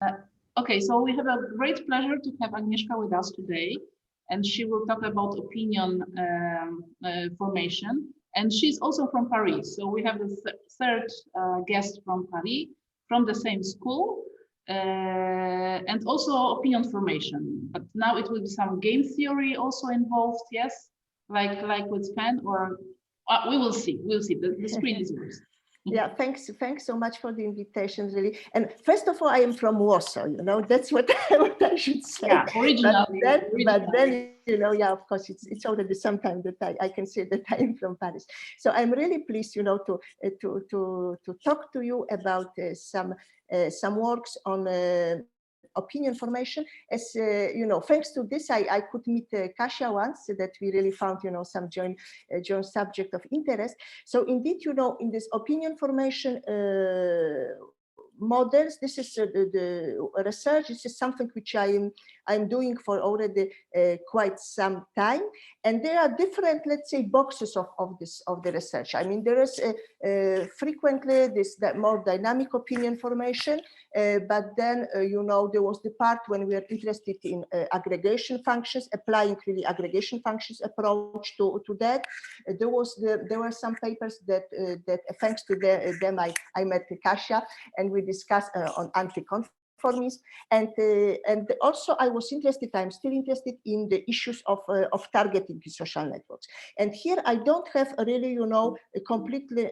Uh, okay, so we have a great pleasure to have Agnieszka with us today, and she will talk about opinion formation. And she's also from Paris. So we have the third guest from Paris, from the same school, and also opinion formation. But now it will be some game theory also involved, yes, like with pen, or we will see. We'll see. The screen is yours. Yeah, thanks so much for the invitation, really. And first of all, I am from Warsaw, you know, that's what I should say. Yeah, originally. But then, you know, yeah, of course, it's already some time that I can say that I am from Paris. So I'm really pleased, you know, to talk to you about some works on opinion formation. As you know, thanks to this, I could meet Kasia once, that we really found, you know, some joint subject of interest. So indeed, you know, in this opinion formation models, this is the research. This is something which I'm doing for already quite some time, and there are different, let's say, boxes of the research. I mean, there is frequently this more dynamic opinion formation, but then you know, there was the part when we are interested in aggregation functions, applying really aggregation functions approach to that. There were some papers that thanks to them I met Kasia, and we discussed on anti-conformism, and also I was interested. I'm still interested in the issues of targeting in social networks. And here I don't have really, you know, a completely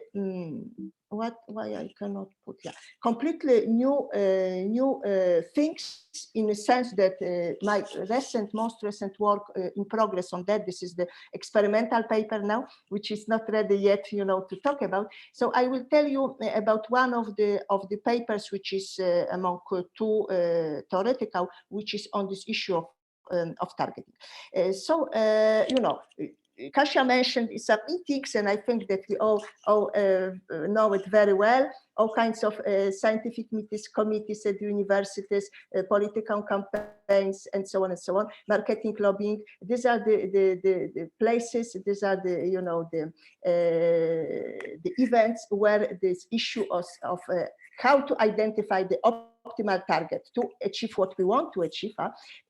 why I cannot put completely new things, in the sense that my most recent work in progress on that, this is the experimental paper now, which is not ready yet, you know, to talk about. So I will tell you about one of the papers, which is among two theoretical, which is on this issue of targeting. You know, Kasia mentioned some meetings, and I think that we all know it very well. All kinds of scientific meetings, committees at universities, political campaigns, and so on and so on. Marketing, lobbying. These are the places. These are the, you know, the events where this issue of how to identify the optimal target to achieve what we want to achieve,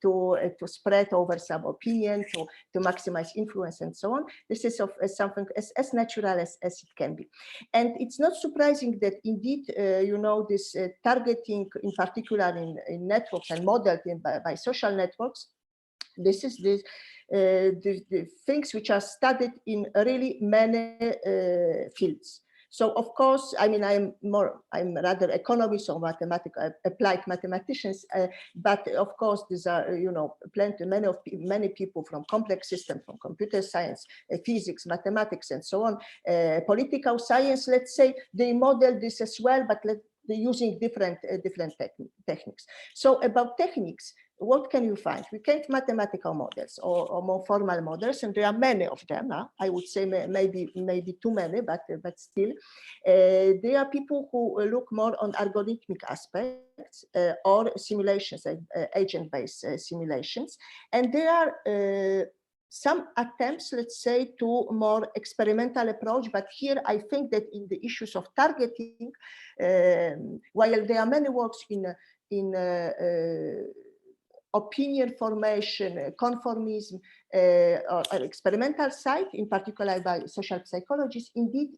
to spread over some opinion, to maximize influence, and so on. This is something as natural as it can be. And it's not surprising that indeed, you know, this targeting, in particular in networks and modeled by social networks, this is the things which are studied in really many fields. So of course, I mean, I'm rather economist or applied mathematicians, but of course, these are, you know, many people from complex systems, from computer science, physics, mathematics, and so on, political science, let's say, they model this as well, but they're using different techniques. So about techniques, what can you find? We get mathematical models or more formal models, and there are many of them. I would say maybe too many, but still, there are people who look more on algorithmic aspects or simulations, agent-based simulations, and there are some attempts, let's say, to more experimental approach. But here I think that in the issues of targeting, while there are many works in opinion formation, conformism, or experimental side, in particular by social psychologists, indeed,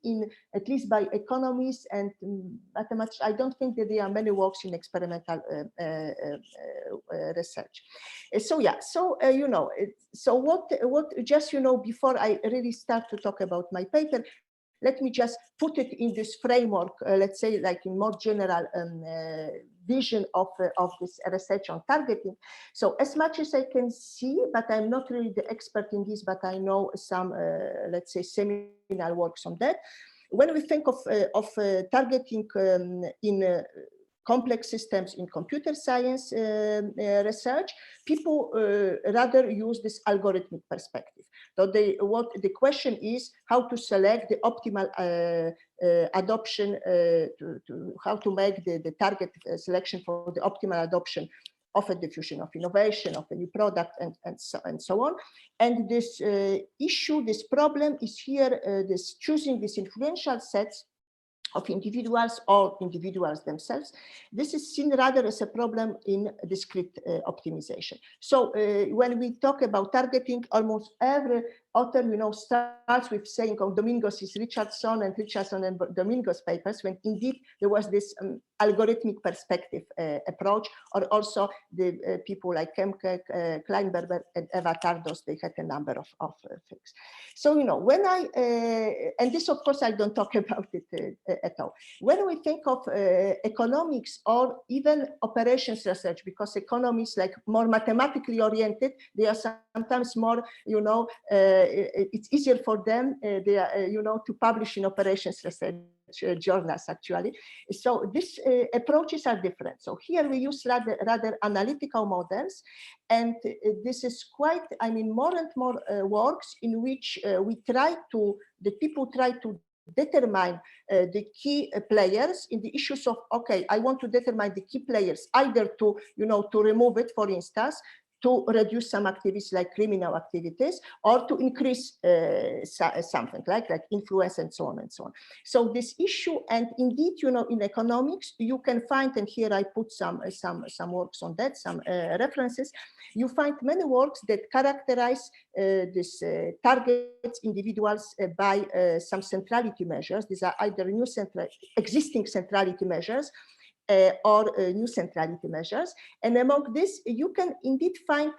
at least by economists and mathematics, I don't think that there are many works in experimental research. You know, so what just, you know, before I really start to talk about my paper, let me just put it in this framework, let's say, like in more general vision of this research on targeting. So as much as I can see, but I'm not really the expert in this, but I know some, let's say, seminal works on that. When we think of targeting in complex systems in computer science research, people rather use this algorithmic perspective. So what the question is how to select the optimal adoption, how to make the target selection for the optimal adoption of a diffusion of innovation, of a new product, and so on. And this issue, this problem is here, this choosing these influential sets of individuals or individuals themselves. This is seen rather as a problem in discrete optimization. So when we talk about targeting, almost every author, starts with saying, oh, Domingos is Richardson and Domingos papers, when indeed there was this algorithmic perspective approach, or also the people like Kemke, Kleinberger, and Eva Tardos, they had a number of things. So, when and this, of course, I don't talk about it at all. When we think of economics or even operations research, because economists, like more mathematically oriented, they are sometimes more, it's easier for them, they are, to publish in operations research journals, actually. So these approaches are different. So here we use rather analytical models, and this is quite, more and more works in which the people try to determine the key players in the issues of, okay, I want to determine the key players, either to, to remove it, for instance, to reduce some activities like criminal activities, or to increase something like influence and so on and so on. So this issue, and indeed, in economics, you can find, and here I put some works on that, some references, you find many works that characterize this targets individuals by some centrality measures. These are either existing centrality measures, or new centrality measures. And among this, you can indeed find,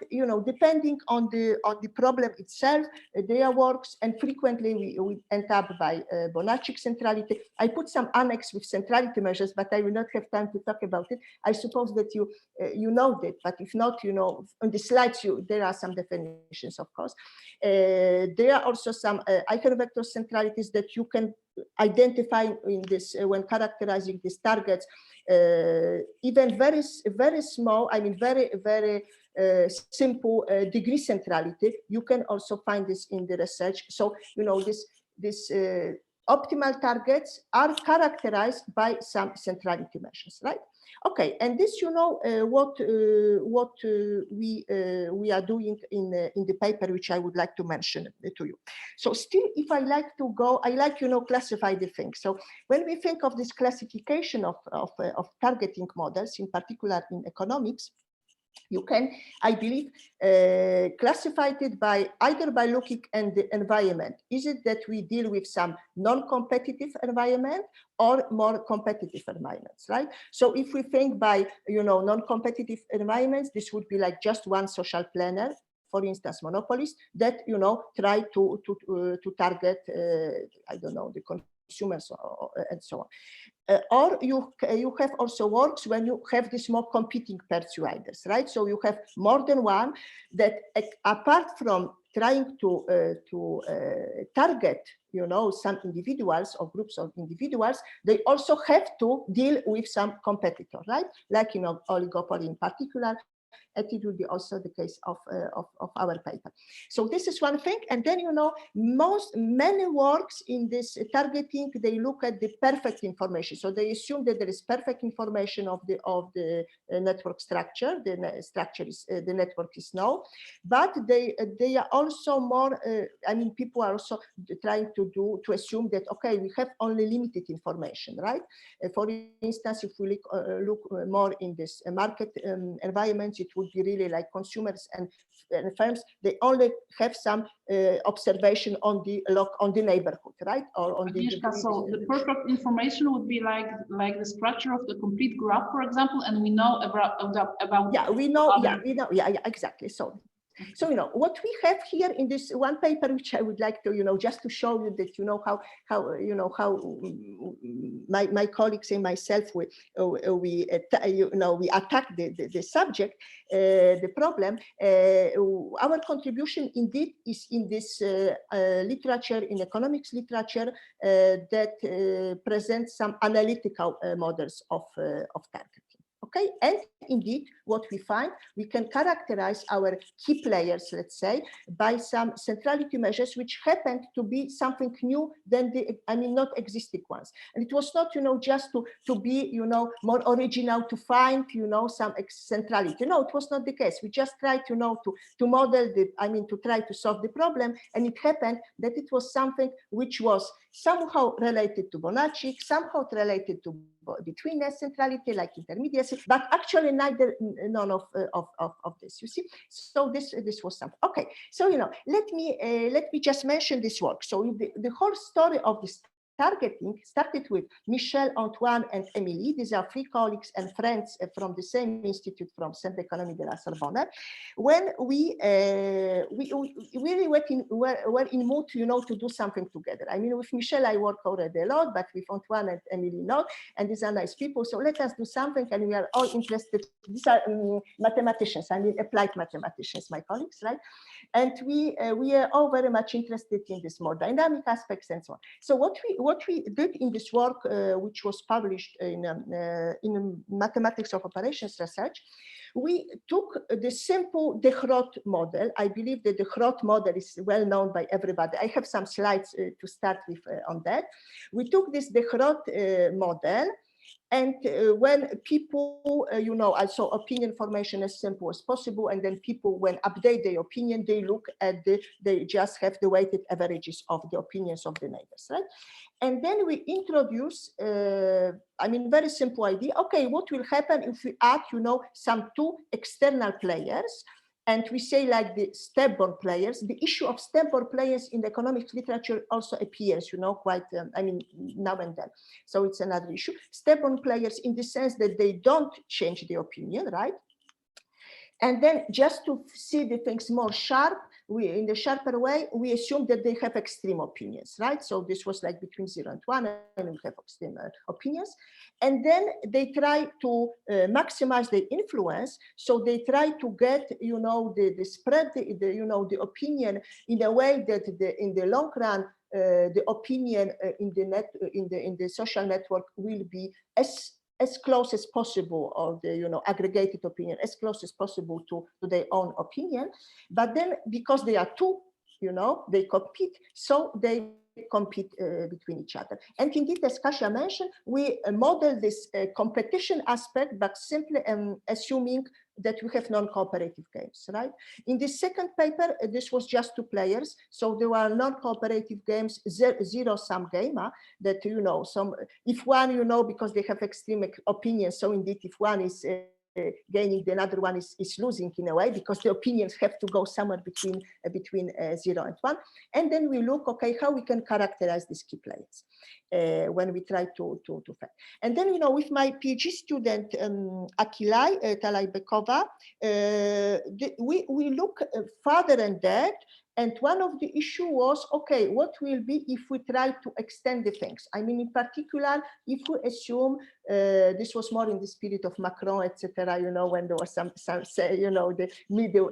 depending on the problem itself, there are works, and frequently we end up by Bonaccic centrality. I put some annex with centrality measures, but I will not have time to talk about it. I suppose that you know that, but if not, on the slides, there are some definitions, of course. There are also some eigenvector centralities that you can identify in this when characterizing these targets. Even very small, very simple degree centrality, you can also find this in the research. So, this optimal targets are characterized by some centrality measures, right? Okay, and this, what we are doing in the paper, which I would like to mention to you. So still, if I like to go, I like, classify the things. So when we think of this classification of targeting models, in particular in economics, you can, I believe, classify it by either by looking at the environment. Is it that we deal with some non-competitive environment or more competitive environments, right? So if we think by, non-competitive environments, this would be like just one social planner, for instance, monopolies that, try to target, I don't know, the consumers and so on. Or you have also works when you have this more competing persuaders, right? So you have more than one that, apart from trying to target, some individuals or groups of individuals, they also have to deal with some competitor, right? Like, oligopoly in particular. And it will be also the case of our paper. So this is one thing. And then, many works in this targeting, they look at the perfect information. So they assume that there is perfect information of the network structure. The network is known, but they are also more, people are also trying to assume that, okay, we have only limited information, right? For instance, if we look more in this market environment, it would be really like consumers and firms, they only have some observation on the neighborhood, right? Or on Agnieszka, so the perfect information would be like the structure of the complete graph, for example, and we know about exactly. So, what we have here in this one paper, which I would like to, just to show you that, how my colleagues and myself, we attack the subject, the problem. Our contribution indeed is in this literature, in economics literature, that presents some analytical models of targeting. Okay, and indeed, what we find, we can characterize our key players, let's say, by some centrality measures which happened to be something new than the, not existing ones. And it was not, just to be, more original, to find, some centrality. No, it was not the case. We just tried, to model the, to try to solve the problem. And it happened that it was something which was somehow related to Bonacci, somehow related to betweenness centrality, like intermediacy, but actually none of this. You see, so this was something. Okay, so let me just mention this work. So the whole story of this targeting started with Michel, Antoine, and Émilie. These are 3 colleagues and friends from the same institute from Centre économique de la Sorbonne. When we really were in mood, to do something together. With Michel, I work already a lot, but with Antoine and Émilie not, and these are nice people. So let us do something, and we are all interested. These are mathematicians, applied mathematicians, my colleagues, right? And we are all very much interested in this more dynamic aspects and so on. So what we did in this work, which was published in Mathematics of Operations Research, we took the simple de Groot model. I believe that the Groot model is well known by everybody. I have some slides to start with on that. We took this de Groot model. And when people, also opinion formation as simple as possible, and then people, when update their opinion, they look at they just have the weighted averages of the opinions of the neighbors, right? And then we introduce, very simple idea. Okay, what will happen if we add, some 2 external players? And we say like the step-born players. The issue of step-born players in the economics literature also appears, quite, now and then. So it's another issue. Step-born players in the sense that they don't change the opinion, right? And then just to see the things more sharp, in the sharper way, we assume that they have extreme opinions, right? So this was like between 0 and 1, and we have extreme opinions. And then they try to maximize their influence. So they try to get, the spread, the opinion in a way that in the long run, the opinion in the social network will be as close as possible, or the aggregated opinion, as close as possible to their own opinion. But then because they are 2, they compete, so they compete between each other. And indeed, as Kasia mentioned, we model this competition aspect, but simply assuming that we have non-cooperative games, right? In the second paper, this was just 2 players. So there were non-cooperative games, zero-sum game, that, if one, because they have extreme opinions, so indeed, if one is gaining, the other one is losing in a way, because the opinions have to go somewhere between 0 and 1. And then we look, okay, how we can characterize these key players when we try to find. And then, with my PhD student, Akilai Talajbekova, we look further than that. And one of the issue was, okay, what will be if we try to extend the things? In particular, if we assume, this was more in the spirit of Macron, etc., when there was some the middle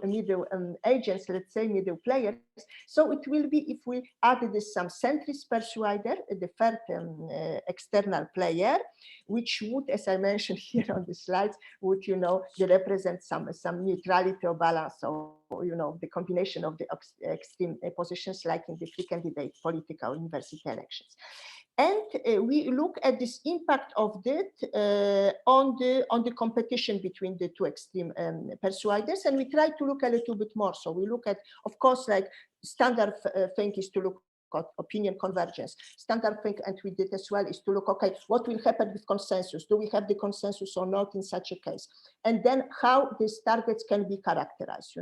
agents, let's say, middle players. So it will be if we added some centrist persuader, the third external player, which would, as I mentioned here on the slides, would, represent some neutrality or balance, or, the combination of the extreme positions, like in the free candidate political university elections. And we look at this impact of that on the competition between the 2 extreme persuaders, and we try to look a little bit more. So we look at, of course, like standard thing is to look at opinion convergence. Standard thing, and we did as well, is to look, okay, what will happen with consensus? Do we have the consensus or not in such a case? And then how these targets can be characterized.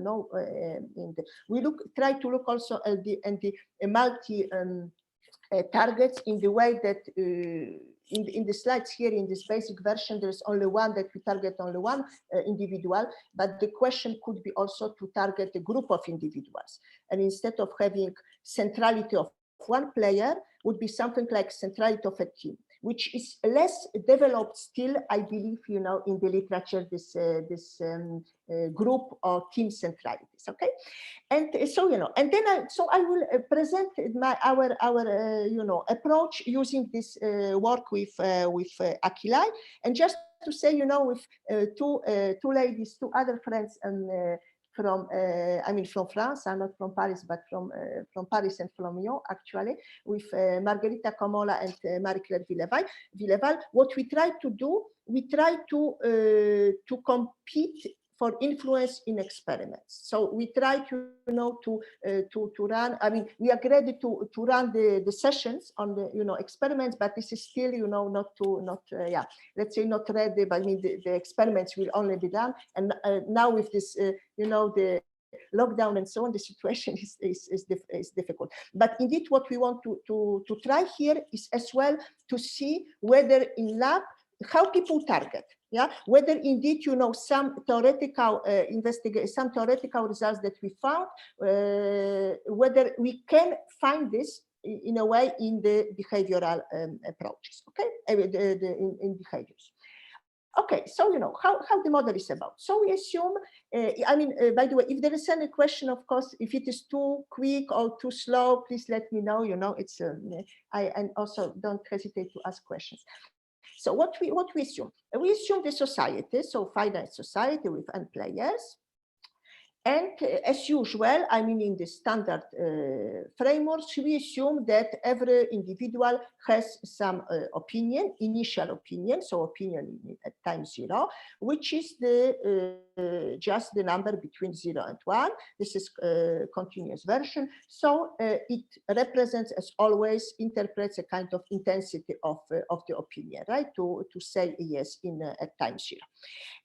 We try to look also at the multi targets in the way that in the slides here, in this basic version, there's only one, that we target only one individual, but the question could be also to target a group of individuals. And instead of having centrality of one player, would be something like centrality of a team, which is less developed still, I believe, in the literature, this group or team centralities. Okay, and so and then I will present our approach using this work with Akilai, and just to say, you know, with two ladies, two other friends, and from from France, I'm not from Paris, but from Paris and from Lyon, actually, with Margherita Comola and Marie-Claire Villeval. What we try to do, we try to compete for influence in experiments. So we try to, you know, to run. I mean, we are ready to run the sessions on the, you know, experiments, but this is still, you know, let's say not ready. But I mean, the experiments will only be done. And now with this, you know, the lockdown and so on, the situation is difficult. But indeed, what we want to try here is as well to see whether in lab how people target, yeah, whether indeed, you know, some theoretical some theoretical results that we found, whether we can find this in a way in the behavioral approaches, okay, in behaviors. Okay, so you know how the model is about. So we assume, by the way, if there is any question, of course, if it is too quick or too slow, please let me know. You know, it's and also don't hesitate to ask questions. So what we assume? We assume the society, so finite society with n players. And as usual, I mean, in the standard frameworks, we assume that every individual has some opinion, initial opinion, so opinion at time 0, which is the just the number between 0 and 1. This is a continuous version. So it represents, as always, interprets a kind of intensity of the opinion, right? To say yes at time 0.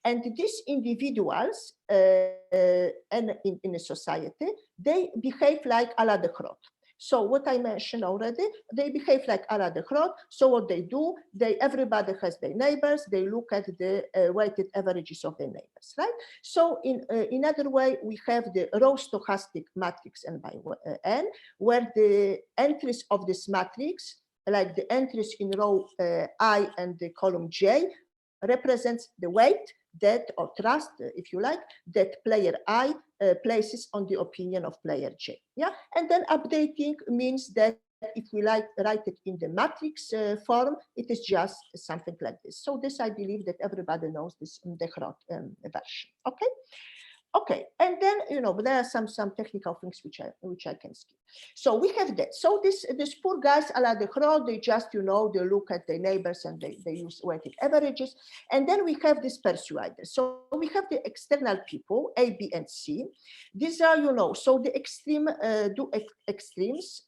And these individuals and in a society, they behave like à la Descartes. So what I mentioned already, they behave like à la Descartes. So what they do, everybody has their neighbors. They look at the weighted averages of their neighbors, right? So in other way, we have the row stochastic matrix n by n, where the entries of this matrix, like the entries in row I and the column j, represents the weight that, or trust, if you like, that player I places on the opinion of player J. Yeah, and then updating means that if we write it in the matrix form, it is just something like this. So this, I believe that everybody knows this Descartes version. Okay. Okay, and then, you know, there are some technical things which I can skip. So we have that. So these poor guys à la Descartes, they just, you know, they look at their neighbors and they use weighted averages. And then we have this persuaders. So we have the external people, A, B, and C. These are, you know, so the extremes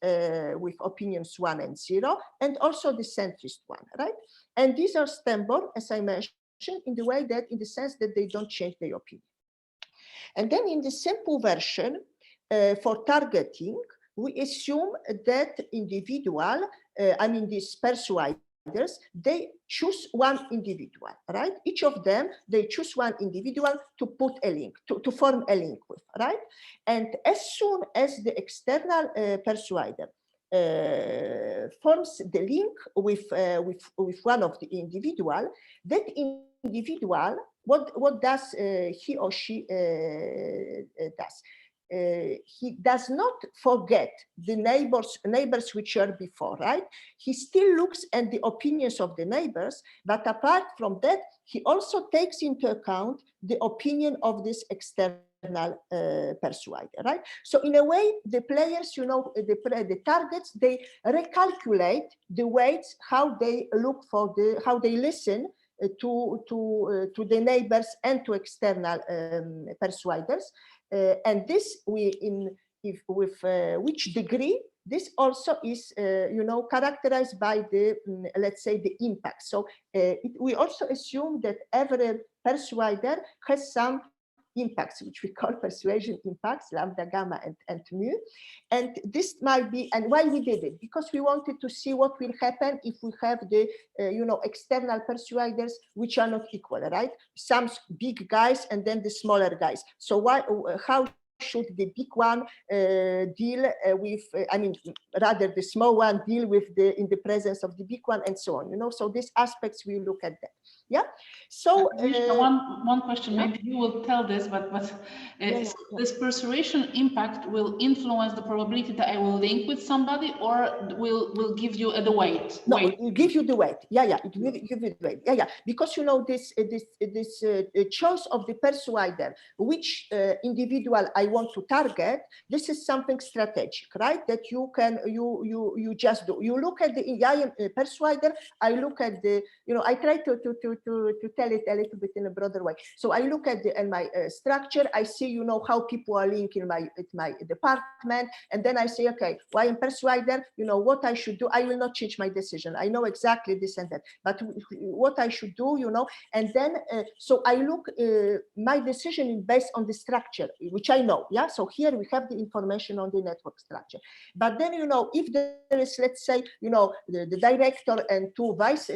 with opinions 1 and 0, and also the centrist one, right? And these are Stenborn, as I mentioned, in the sense that they don't change their opinion. And then in the simple version, for targeting, we assume that individual, these persuaders, they choose one individual, right? Each of them, they choose one individual to put a link, to form a link with, right? And as soon as the external persuader forms the link with one of the individual, that individual, what does he or she does? He does not forget the neighbors which are before, right? He still looks at the opinions of the neighbors, but apart from that, he also takes into account the opinion of this external persuader, right? So in a way, the players, you know, the targets, they recalculate the weights, how they look for how they listen to the neighbors and to external persuaders. And this with which degree this also is characterized by the let's say the impact. So we also assume that every persuader has some impacts, which we call persuasion impacts, lambda, gamma, and mu. And this might be, and why we did it? Because we wanted to see what will happen if we have the external persuaders which are not equal, right? Some big guys and then the smaller guys. So how should the big one deal with, rather the small one deal with in the presence of the big one, and so on, so these aspects we look at that. Yeah. So one question, maybe you will tell this, but this persuasion impact will influence the probability that I will link with somebody, or will give you the weight? No, it will give you the weight. Yeah, it will give you the weight. Yeah, because you know this choice of the persuader, which individual I want to target. This is something strategic, right? That you can you just do. You look at the persuader. I look at the, you know, I try to tell it a little bit in a broader way. So I look at my structure. I see, you know, how people are linked in my department, and then I say, okay, well, I am persuader. You know what I should do. I will not change my decision. I know exactly this and that, but what I should do, you know, and then so I look. My decision is based on the structure, which I know. Yeah. So here we have the information on the network structure, but then, you know, if there is, let's say, you know, the director and two vice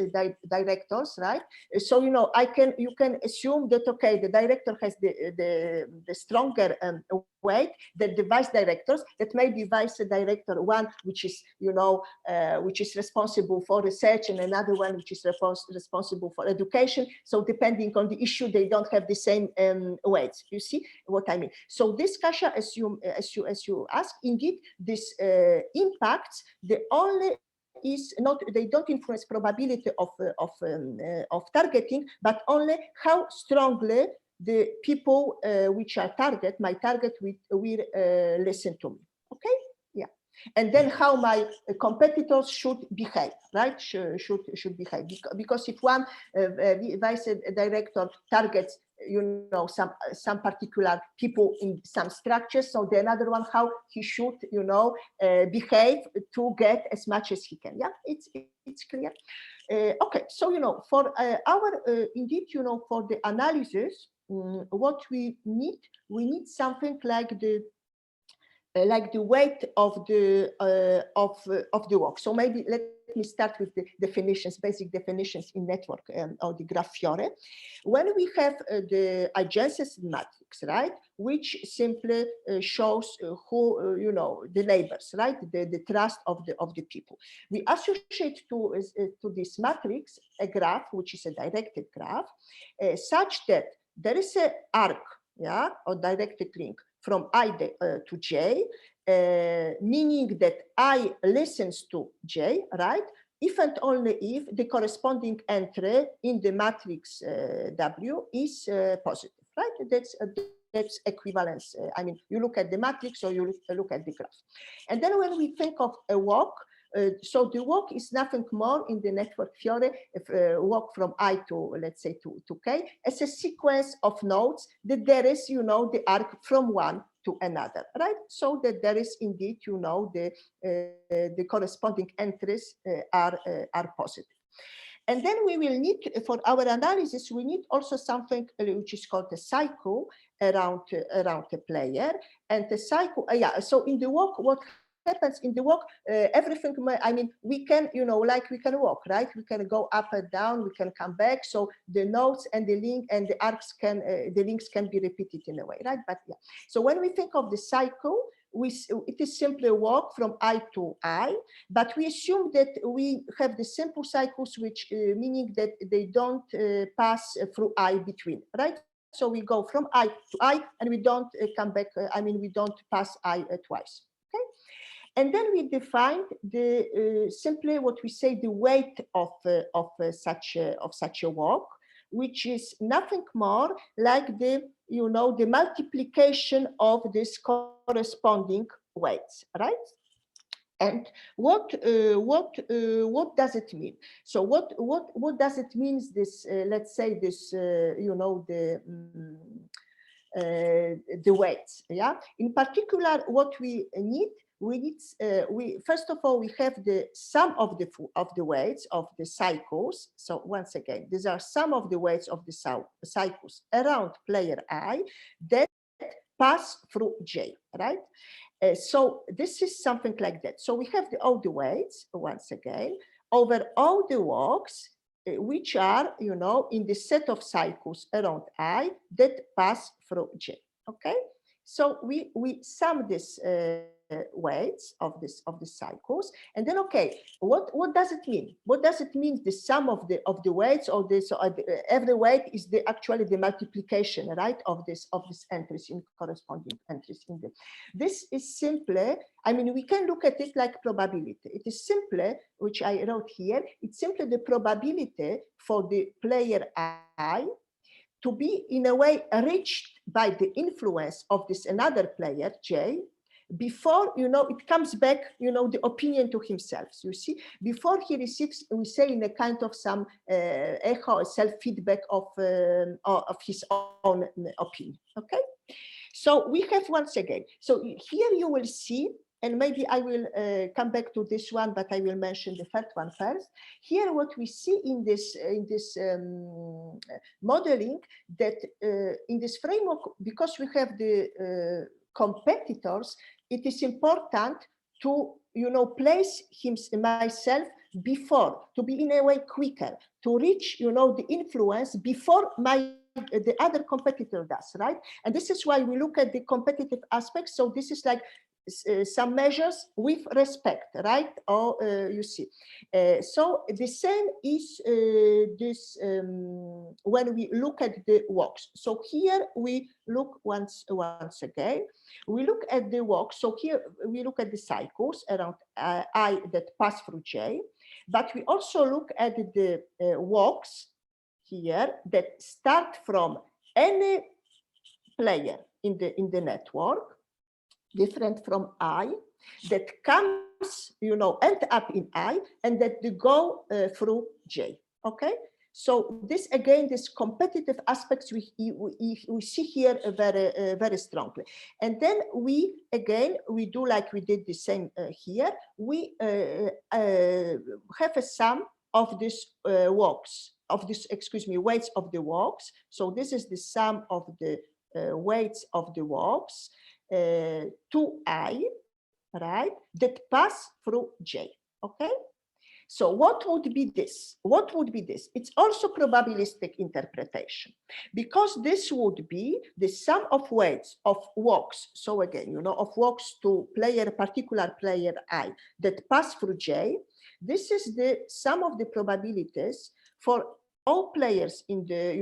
directors, right? So, you know, you can assume that, okay, the director has the stronger weight than the vice directors. That may be vice director one, which is, you know, which is responsible for research, and another one which is responsible for education. So depending on the issue, they don't have the same weights. You see what I mean? So this, Kasia, as you ask, indeed, this impacts the only is not, they don't influence probability of targeting, but only how strongly the people which are my target will listen to me. Okay, yeah. And then how my competitors should behave, right? Should behave, because if one vice director targets, you know, some particular people in some structures, so the another one how he should, you know, behave to get as much as he can. Yeah, it's clear. Okay, so, you know, for our indeed, you know, for the analysis, what we need something like the weight of the work. So maybe let me start with the definitions, basic definitions in network or the graph theory. When we have the adjacency matrix, right, which simply shows who, you know, the neighbors, right, the trust of the people. We associate to this matrix a graph, which is a directed graph, such that there is an arc, yeah, or directed link from I to J, meaning that I listens to J, right? If and only if the corresponding entry in the matrix W is positive, right? That's equivalence. I mean, you look at the matrix or you look at the graph. And then when we think of a walk, so the walk is nothing more in the network theory, walk from I to, let's say, to K, as a sequence of nodes that there is, you know, the arc from one to another, right? So that there is indeed, you know, the corresponding entries are positive. And then we will need, for our analysis, we need also something which is called a cycle around a player. And the cycle, so in the walk, what happens in the walk, everything, I mean, we can, you know, like we can walk, right? We can go up and down, we can come back. So the nodes and the link and the arcs can, the links can be repeated in a way, right? But yeah, so when we think of the cycle, it is simply a walk from I to I, but we assume that we have the simple cycles, which meaning that they don't pass through I between, right? So we go from I to I, and we don't come back. I mean, we don't pass I twice. Okay. And then we defined the simply what we say the weight of such a walk, which is nothing more like the, you know, the multiplication of this corresponding weights, right? And what does it mean? So what does it mean? This let's say this you know, the weights, yeah. In particular, what we need first of all, we have the sum of the weights of the cycles. So once again, these are some of the weights of the cycles around player I that pass through J, right? So this is something like that. So we have all the weights, once again, over all the walks, which are, you know, in the set of cycles around I that pass through J, okay? So we sum this weights of the cycles, and then okay, what does it mean? What does it mean? The sum of the weights, or this every weight is actually the multiplication, right, of this entries in corresponding entries in the. This is simply, I mean, we can look at it like probability. It is simply, which I wrote here, it's simply the probability for the player I to be in a way reached by the influence of this another player, J, before, it comes back, the opinion to himself. You see, before he receives, we say, in a kind of some echo, self-feedback of his own opinion, okay? So we have, once again, so here you will see, and maybe I will come back to this one, but I will mention the third one first. Here, what we see in this modeling, that in this framework, because we have the competitors, it is important to place myself before, to be in a way quicker, to reach the influence before the other competitor does, right? And this is why we look at the competitive aspects. So this is like some measures with respect, right? Or you see. So the same is this when we look at the walks. So here we look once again, we look at the walks. So here we look at the cycles around I that pass through J, but we also look at the walks here that start from any player in the network, different from I, that comes, end up in I, and that they go through J, okay? So this, again, this competitive aspects we see here very strongly. And then we do like we did the same here. We have a sum of this walks, weights of the walks. So this is the sum of the weights of the walks to I, right, that pass through J, okay? So what would be this? What would be this? It's also probabilistic interpretation, because this would be the sum of weights of walks. So again, of walks to particular player I that pass through J. This is the sum of the probabilities for all players in the,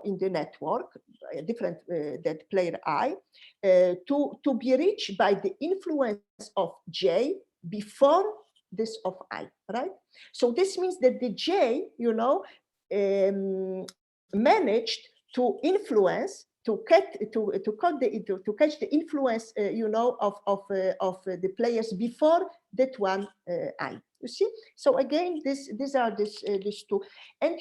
in the network, different that player I, to be reached by the influence of J before this of I, right? So this means that the J, managed to influence, to catch the influence, of the players before that one I. You see? So again, these are these two, and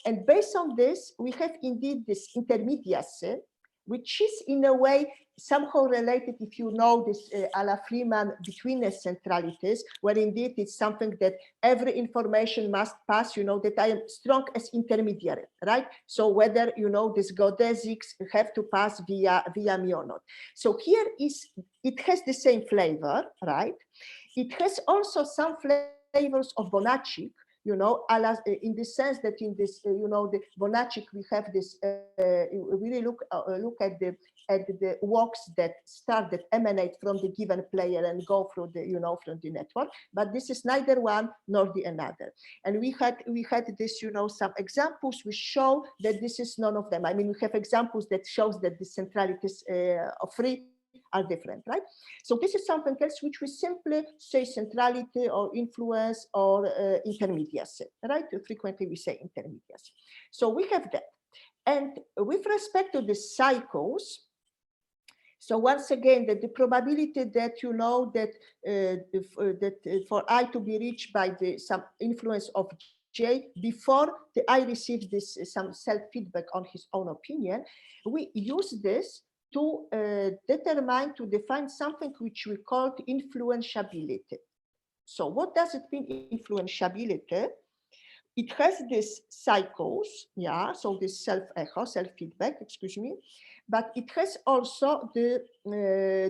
and based on this, we have indeed this intermediacy, which is in a way somehow related, if you know this a la Freeman, betweenness centralities, where indeed it's something that every information must pass, that I am strong as intermediary, right? So whether, this geodesics have to pass via me or not. So here it has the same flavor, right? It has also some flavors of Bonacci, in the sense that in this, the Bonacci, we have this, we really look at the walks that emanate from the given player and go through the, from the network. But this is neither one nor the another. And we had this, some examples which show that this is none of them. I mean, we have examples that shows that the centralities of three are different, right? So this is something else which we simply say centrality or influence or intermediacy, right? Frequently we say intermediacy. So we have that. And with respect to the cycles, so once again, that the probability that, that for I to be reached by some influence of J before the I receives this some self-feedback on his own opinion, we use this to define something which we call influentiality. So what does it mean, influentiality? It has these cycles, yeah, so this self-echo, self-feedback, excuse me, but it has also the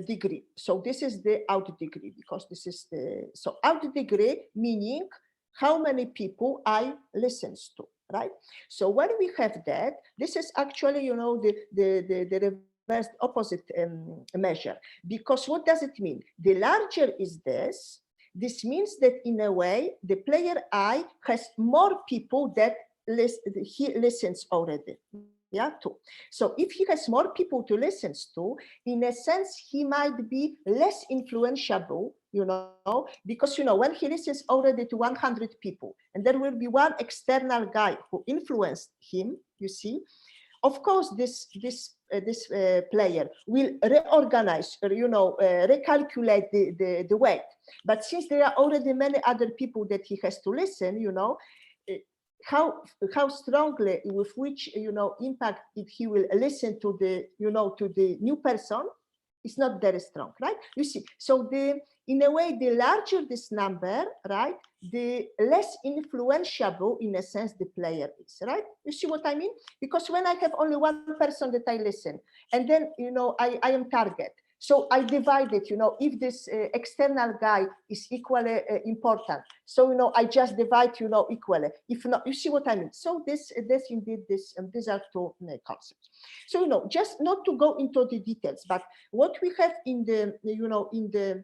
degree. So this is the out degree, because this is so out degree meaning how many people I listens to, right? So when we have that, this is actually, the inverse opposite measure. Because what does it mean? The larger is this means that in a way, the player I has more people that he listens already. Yeah, too. So if he has more people to listen to, in a sense, he might be less influential, because, when he listens already to 100 people, and there will be one external guy who influenced him, you see, of course, this player will reorganize, recalculate the weight. But since there are already many other people that he has to listen, how strongly, with which impact he will listen to the new person is not very strong, right? You see, so in a way, the larger this number, right, the less influential, in a sense, the player is, right? You see what I mean? Because when I have only one person that I listen, and then I am target. So I divide it, if this external guy is equally important. So, I just divide, equally. If not, you see what I mean? So this indeed, these are two concepts. So, just not to go into the details, but what we have in the, in the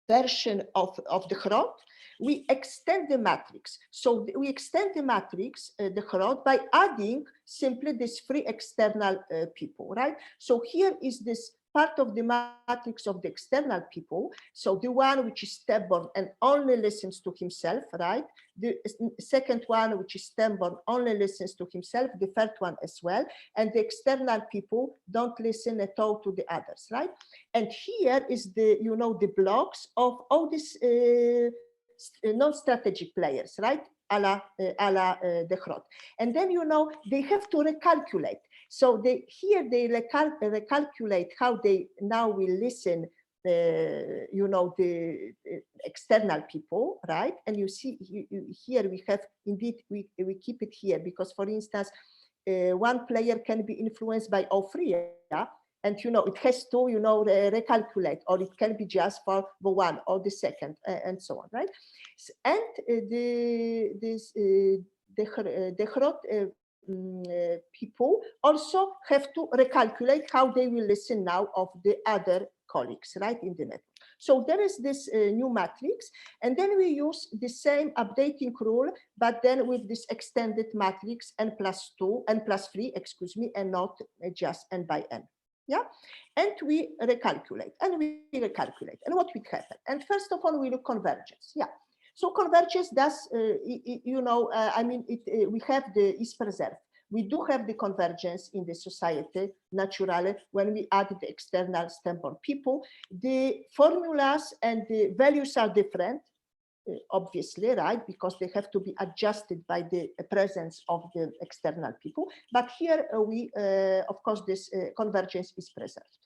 version of the Hrot, we extend the matrix. So we extend the matrix, the Hrot, by adding simply these three external people, right? So here is this part of the matrix of the external people. So the one which is stubborn and only listens to himself, right? The second one, which is stubborn, only listens to himself, the third one as well. And the external people don't listen at all to the others, right? And here is the, the blocks of all these non-strategic players, right? A la the Hrot. And then, they have to recalculate. So they recalculate how they now will listen, the external people, right? And you see here we have, indeed, we keep it here because, for instance, one player can be influenced by all three, yeah? And it has to recalculate, or it can be just for the one or the second, and so on, right? And the Hrot people also have to recalculate how they will listen now of the other colleagues, right, in the network. So there is this new matrix, and then we use the same updating rule, but then with this extended matrix n+2, n+3, excuse me, and not just n by n. Yeah, and we recalculate, and and what will happen? And first of all, we look convergence. Yeah, so convergence does, I mean, we have is preserved. We do have the convergence in the society naturally when we add the external stubborn people. The formulas and the values are different, obviously, right? Because they have to be adjusted by the presence of the external people. But here we, of course, this convergence is preserved.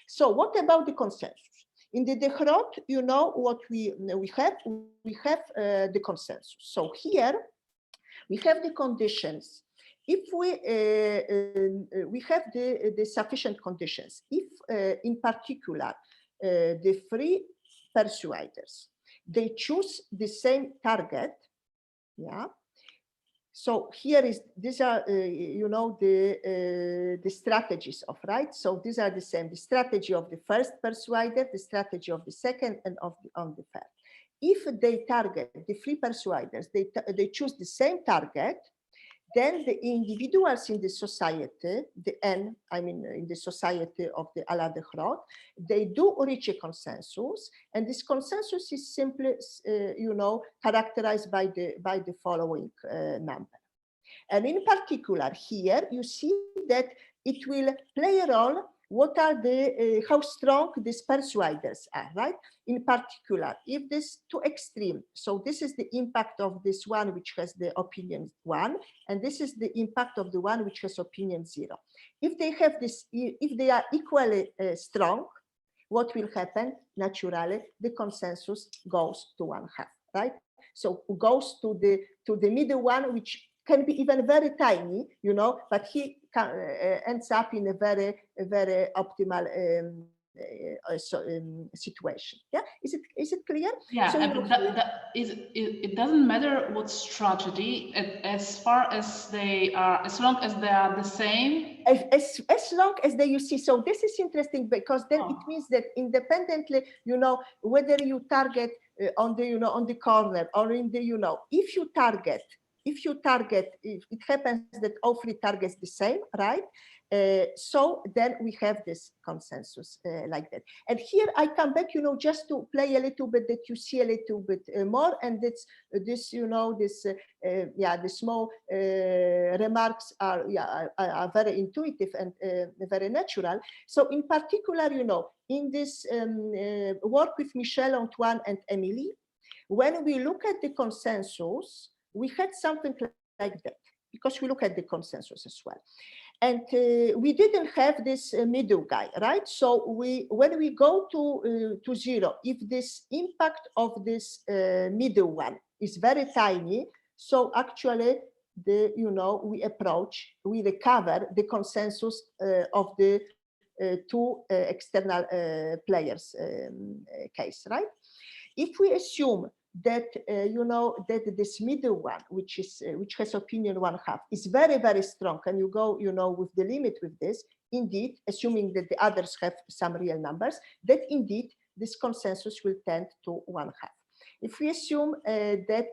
So what about the consensus? In the Hrot, what we have? We have the consensus. So here we have the conditions. If we have the sufficient conditions, if in particular the three persuaders, they choose the same target, yeah. So here is, these are, the strategies of, right? So these are the same, the strategy of the first persuader, the strategy of the second, and of the third. If they target, the three persuaders, they choose the same target, then the individuals in the society, the N, I mean, in the society of the a la the Hrot, they do reach a consensus, and this consensus is simply, characterized by the following number. And in particular, here you see that it will play a role. What are the how strong these persuaders are, right? In particular, if this too extreme, so this is the impact of this one which has the opinion 1, and this is the impact of the one which has opinion 0. If they have this, if they are equally strong, what will happen? Naturally, the consensus goes to 1/2, right? So goes to the middle one, which can be even very tiny, but he ends up in a very optimal situation. Yeah, is it clear? Yeah, So, but it doesn't matter what strategy, as far as they are, as long as they are the same. As long as they, you see, so this is interesting because then it Oh. means that independently, whether you target on the, on the corner or in the, if you target, if it happens that all three targets the same, right? So then we have this consensus like that. And here I come back, just to play a little bit, that you see a little bit more, and it's this, the small remarks are very intuitive and very natural. So in particular, in this work with Michel, Antoine, and Emily, when we look at the consensus, we had something like that, because we look at the consensus as well. And we didn't have this middle guy, right? So when we go to zero, if this impact of this middle one is very tiny, so actually we recover the consensus of the two external players case, right? If we assume that that this middle one, which has opinion 1/2, is very, very strong, and you go with the limit with this, indeed, assuming that the others have some real numbers, that indeed this consensus will tend to 1/2. If we assume that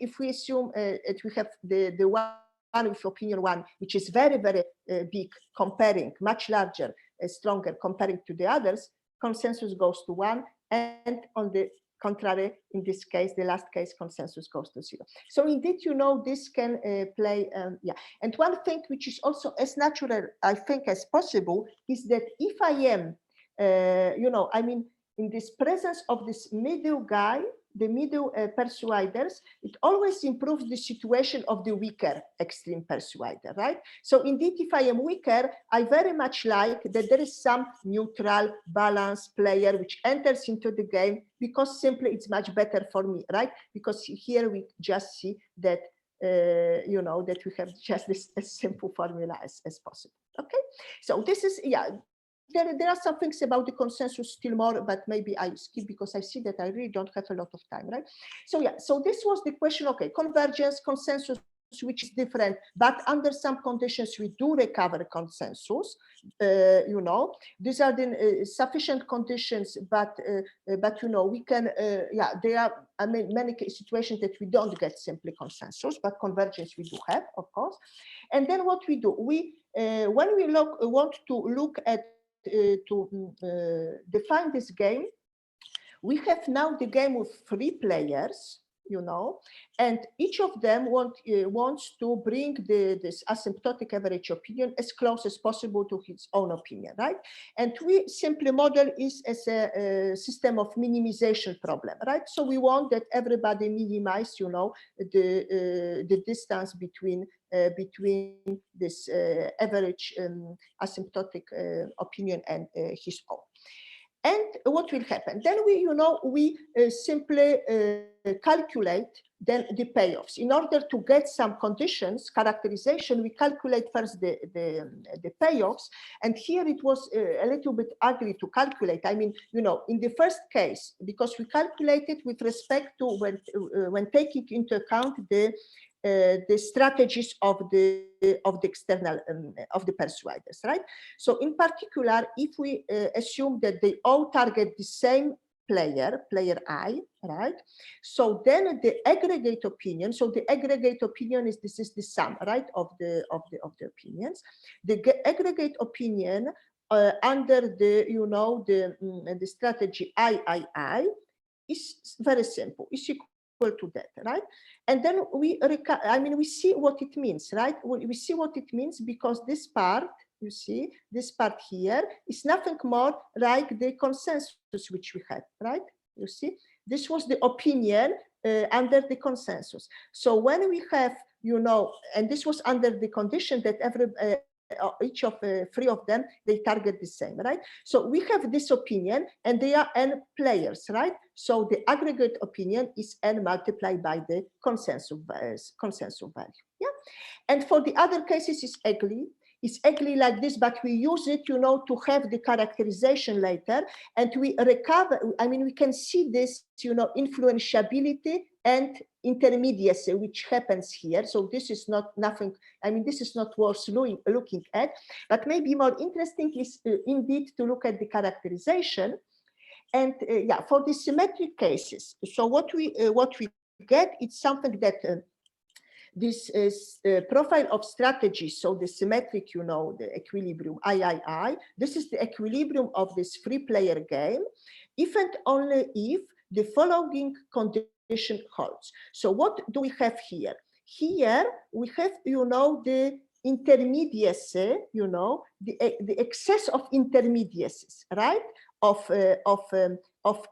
we have the one with opinion 1, which is very, very big, comparing, much larger, stronger comparing to the others, consensus goes to 1, and on the contrary, in this case, the last case, consensus goes to 0. So indeed, this can play, And one thing which is also as natural, I think, as possible, is that if I am, in this presence of this middle guy, the middle persuaders, it always improves the situation of the weaker extreme persuader, right? So indeed, if I am weaker, I very much like that there is some neutral, balanced player which enters into the game, because simply it's much better for me, right? Because here we just see that, that we have just this as simple formula as possible, okay? So this is, there are some things about the consensus still more, but maybe I skip because I see that I really don't have a lot of time, right? So so this was the question, okay, convergence, consensus, which is different, but under some conditions we do recover consensus, these are the sufficient conditions, but we can, there are many situations that we don't get simply consensus, but convergence we do have, of course. And then what we do, when we want to look at define this game, we have now the game with 3 players, and each of them wants to bring this asymptotic average opinion as close as possible to his own opinion, right? And we simply model is as a system of minimization problem, right? So we want that everybody minimize, the distance between this average asymptotic opinion and his own. And what will happen? Then we simply calculate then the payoffs. In order to get some conditions, characterization, we calculate first the payoffs. And here it was a little bit ugly to calculate. I mean, in the first case, because we calculated with respect to when taking into account the strategies of the external of the persuaders, right? So in particular, if we assume that they all target the same player I, right? So then the aggregate opinion. So the aggregate opinion is this is the sum, right, of the opinions. The aggregate opinion under the strategy I is very simple. It's equal to that, right? And then we see what it means, right? We see what it means because this part, you see, this part here is nothing more like the consensus which we had, right? You see, this was the opinion under the consensus. So when we have, and this was under the condition that each of 3 of them, they target the same, right? So we have this opinion and they are n players, right? So the aggregate opinion is n multiplied by the consensus value, yeah? And for the other cases, it's ugly. is actually like this, but we use it, you know, to have the characterization later, and we recover. I mean, we can see this, you know, influentiality and intermediacy, which happens here. So this is not nothing. I mean, this is not worth looking at, but maybe more interesting is indeed to look at the characterization. And yeah, for the symmetric cases, so what we get, it's something that this is profile of strategy. So the symmetric, you know, the equilibrium III, this is the equilibrium of this free player game, if and only if the following condition holds. So what do we have here? Here we have, you know, the intermediacy, you know, the excess of intermediacies, right? Of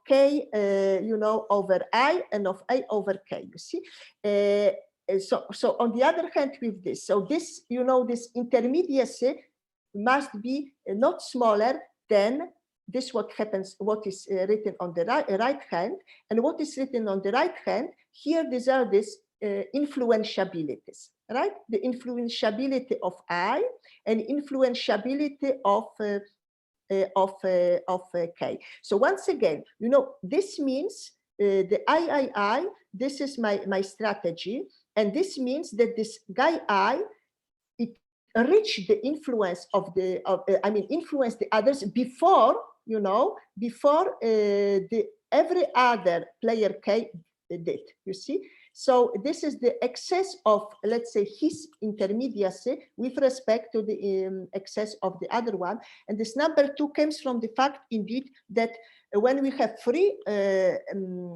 K, you know, over I, and of I over K, you see? So on the other hand, with this, so this, you know, this intermediacy must be not smaller than this, what happens, what is written on the right hand, and what is written on the right hand, here these are these influentialities, right? The influentiality of I and influentiality of K. So once again, you know, this means the III, this is my strategy, and this means that this guy I, it reached the influence of the, I mean, influence the others before, you know, before the every other player K did, you see? So this is the excess of, let's say, his intermediacy with respect to the excess of the other one. And this number 2 comes from the fact, indeed, that when we have three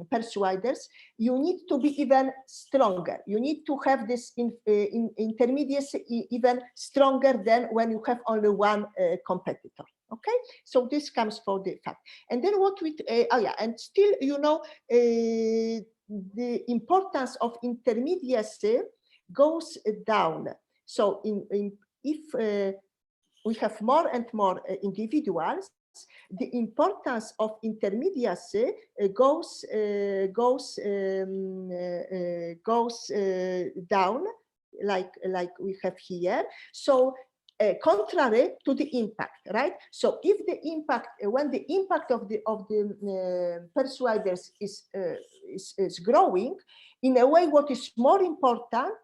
persuaders, you need to be even stronger. You need to have this intermediacy even stronger than when you have only one competitor. Okay, so this comes for the fact. And then what we, oh yeah, and still, you know, the importance of intermediacy goes down. So if we have more and more individuals, the importance of intermediacy goes down, like we have here. So contrary to the impact, right? So if the impact, when the impact of the persuaders is growing, in a way, what is more important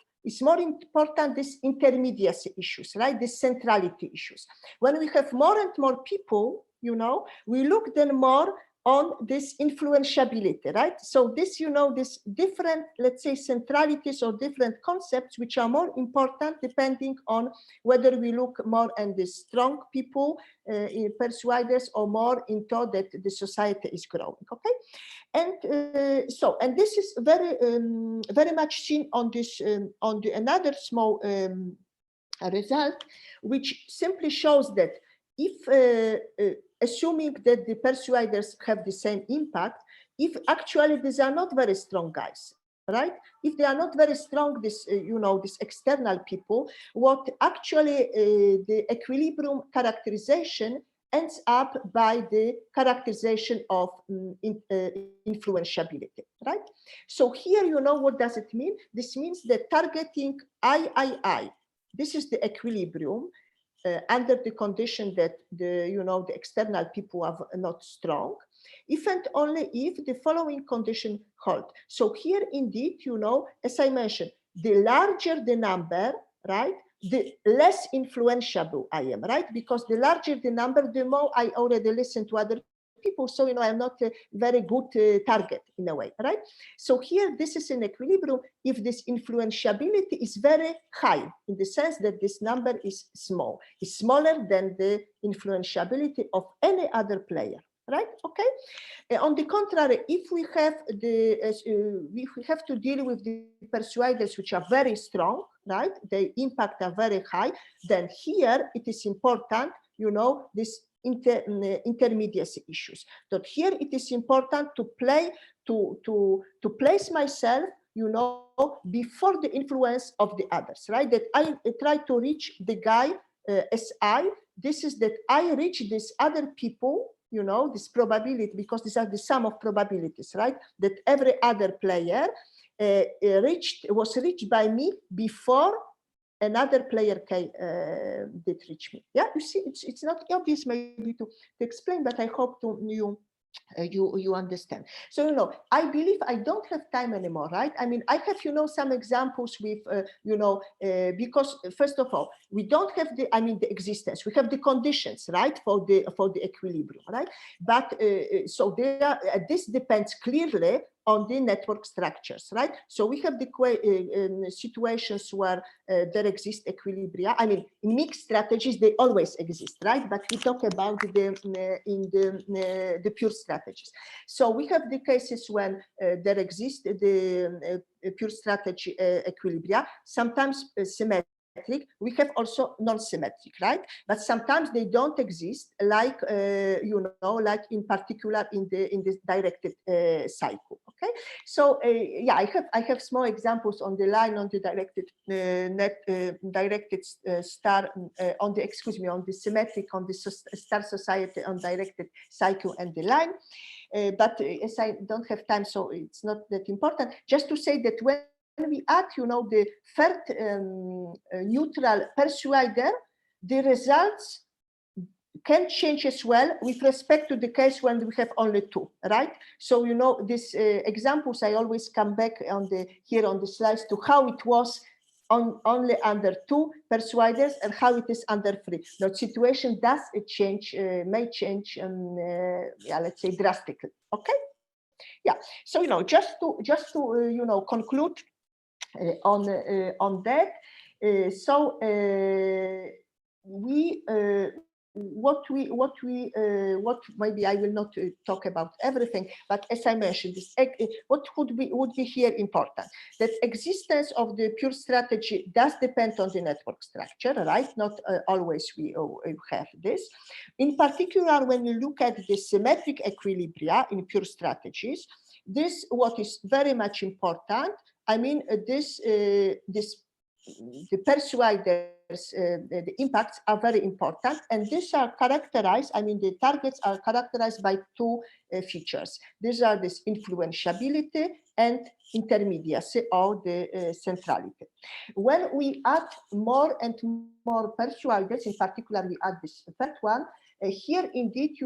this intermediacy issues, right? The centrality issues. When we have more and more people, you know, we look then more on this influentiality, right? So this, you know, this different, let's say, centralities or different concepts, which are more important depending on whether we look more on the strong people, persuaders, or more into that the society is growing, okay? And so, and this is very much seen on this, on the another small result, which simply shows that if assuming that the persuaders have the same impact, if actually these are not very strong guys, right? If they are not very strong, this, you know, this external people, what actually the equilibrium characterization ends up by the characterization of influentiality, right? So here, you know, what does it mean? This means that targeting III, this is the equilibrium, under the condition that the, you know, the external people are not strong, if and only if the following condition hold. So here, indeed, you know, as I mentioned, the larger the number, right, the less influential I am, right? Because the larger the number, the more I already listen to other people. So, you know, I'm not a very good target in a way, right? So here, this is an equilibrium if this influentiality is very high, in the sense that this number is small, is smaller than the influentiality of any other player, right? Okay. On the contrary, if we have if we have to deal with the persuaders which are very strong, right? The impact are very high, then here it is important, you know, this intermediacy issues. That here it is important to place myself, you know, before the influence of the others, right? That I try to reach the guy as I. This is that I reach these other people, you know, this probability, because these are the sum of probabilities, right? That every other player was reached by me before another player did reach me. Yeah, you see, it's not obvious maybe to explain, but I hope you understand. So, I believe I don't have time anymore, right? I mean, I have, some examples with, because first of all, we don't have the existence, we have the conditions, right, for the equilibrium, right? But so this depends clearly on the network structures, right? So we have the situations where there exist equilibria. I mean, in mixed strategies, they always exist, right? But we talk about the pure strategies. So we have the cases when there exist the pure strategy equilibria, sometimes symmetric. We have also non-symmetric, right? But sometimes they don't exist, like like in particular in this directed cycle. Okay, so yeah, I have small examples on the line on the directed star on the symmetric, on the star society, on directed cycle and the line. But as I don't have time, so it's not that important. Just to say that when we add, the third neutral persuader, the results can change as well with respect to the case when we have only two, right? So, these examples, I always come back here on the slides to how it was only under two persuaders and how it is under three. The situation does change, may change, yeah, let's say drastically. Okay, yeah. So just to conclude on that. So what maybe I will not talk about everything, but as I mentioned, what would be here important, that existence of the pure strategy does depend on the network structure, right? Not always we have this. In particular, when you look at the symmetric equilibria in pure strategies, this what is very much important. I mean, the persuaders, the impacts are very important, and these are characterized, the targets are characterized by two features. These are this influentiality and intermediacy, or the centrality. When we add more and more persuaders, in particular, we add this third one, here indeed,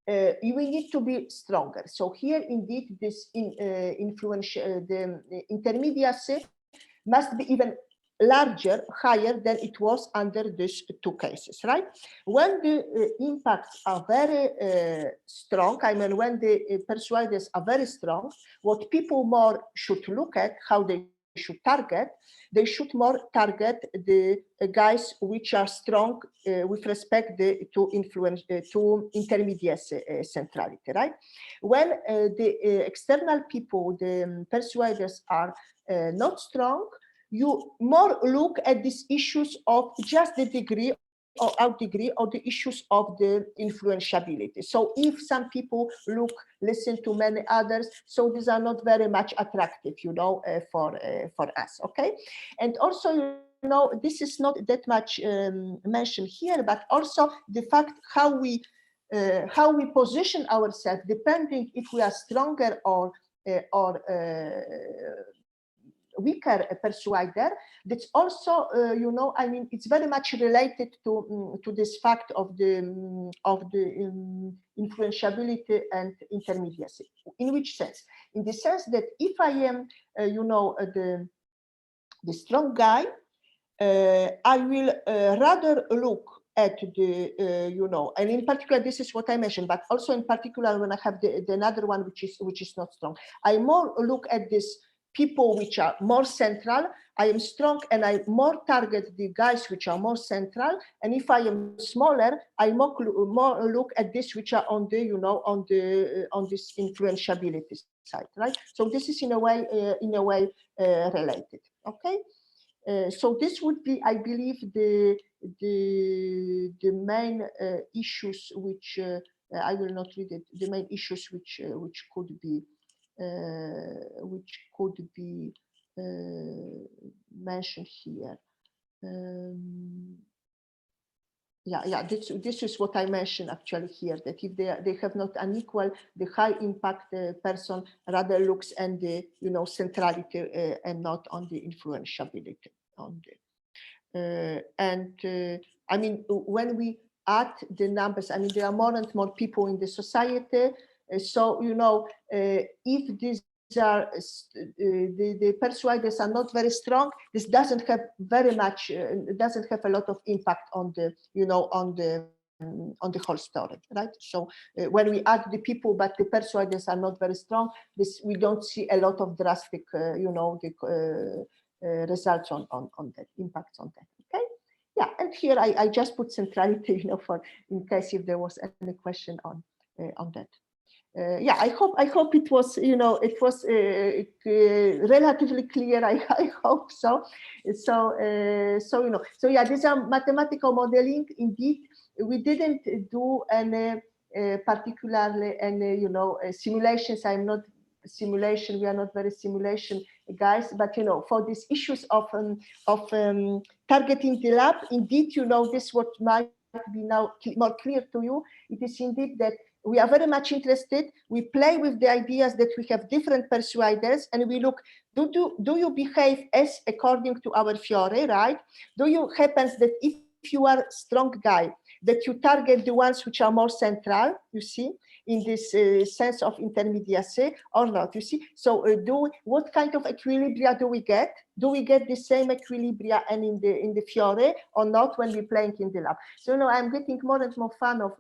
we need to be stronger. So here indeed, this the intermediacy must be even larger, higher than it was under these two cases, right? When the impacts are very strong, when the persuaders are very strong, what people more should look at, how they should target, they should more target the guys which are strong with respect to intermediacy centrality, right? When the external people, the persuaders, are not strong, you more look at these issues of just the degree or out degree, or the issues of the influentiality. So if some people listen to many others, so these are not very much attractive, for us. Okay, and also, this is not that much mentioned here, but also the fact how we position ourselves, depending if we are stronger or weaker persuader, that's also, it's very much related to this fact of the influentiality and intermediacy. In which sense? In the sense that if I am, the strong guy, I will rather look at the, and in particular, this is what I mentioned, but also in particular, when I have the another one, which is not strong, I more look at this people which are more central. I am strong and I more target the guys which are more central. And if I am smaller, I more look at this which are on the, on this influentiality side, right? So this is in a way related. Okay. So this would be, I believe, the main issues which I will not read it. The main issues which could be mentioned here. This is what I mentioned actually here, that if they have not an equal, the high impact person rather looks at the centrality and not on the influentiality. I mean, when we add the numbers, I mean, there are more and more people in the society. So, you know, if these are the persuaders are not very strong, this doesn't have very much, doesn't have a lot of impact on the, you know, on the whole story, right? So when we add the people, but the persuaders are not very strong, this we don't see a lot of drastic, you know, the results on that, impacts on that. Okay, yeah, and here I just put centrality, you know, for in case if there was any question on that. Yeah, I hope it was, you know, it was relatively clear. I hope so. So you know, so yeah, these are mathematical modeling. Indeed, we didn't do any particularly any, you know, simulations. I'm not simulation. We are not very simulation guys, but you know, for these issues of targeting the lab, indeed, you know, this what might be now more clear to you. It is indeed that we are very much interested. We play with the ideas that we have different persuaders, and we look, do you behave as according to our theory, right? Do you happens that if you are a strong guy, that you target the ones which are more central, you see, in this sense of intermediacy or not, you see? So what kind of equilibria do we get? Do we get the same equilibria and in the theory or not when we're playing in the lab? So, you know, I'm getting more and more fun of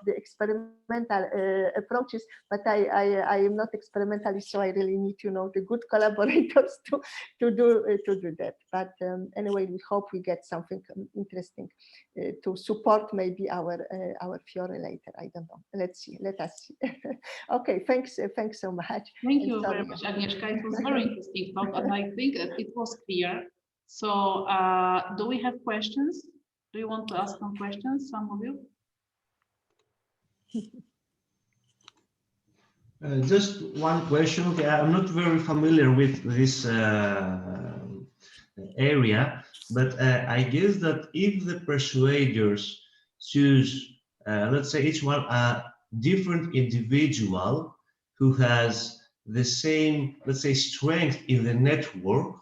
the experimental approaches, but I am not experimentalist, so I really need, you know, the good collaborators to do that. But anyway, we hope we get something interesting to support maybe our theory later. I don't know. Let's see. Let us see. Okay. Thanks so much. Thank you very much, Agnieszka. It was very interesting talk, and I think it was clear. So, do we have questions? Do you want to ask some questions, some of you? Just one question. Okay, I'm not very familiar with this area, but I guess that if the persuaders choose, let's say each one a different individual who has the same, let's say, strength in the network,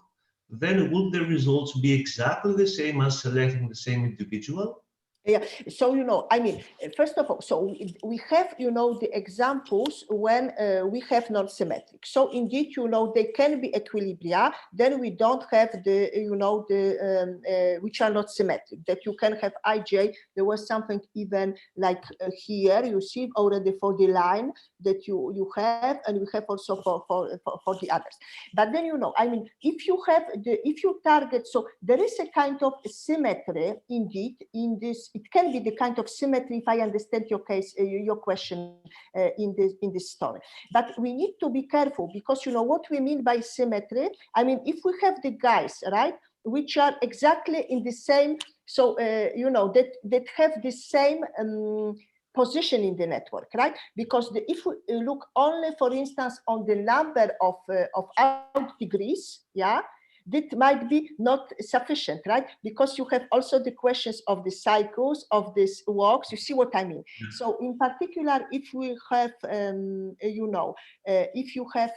then would the results be exactly the same as selecting the same individual? Yeah, so, you know, I mean, first of all, so we have, you know, the examples when we have non-symmetric. So indeed, you know, they can be equilibria, then we don't have the, you know, the, which are not symmetric, that you can have IJ. There was something even like here, you see already for the line that you have, and we have also for the others. But then, you know, I mean, if you have if you target, so there is a kind of symmetry indeed in this. It can be the kind of symmetry, if I understand your case, your question in this story. But we need to be careful because, you know, what we mean by symmetry. I mean, if we have the guys, right, which are exactly in the same, so you know, that have the same position in the network, right? Because if we look only, for instance, on the number of out degrees, yeah, that might be not sufficient, right? Because you have also the questions of the cycles of these walks. You see what I mean? So in particular, if we have, you know, if you have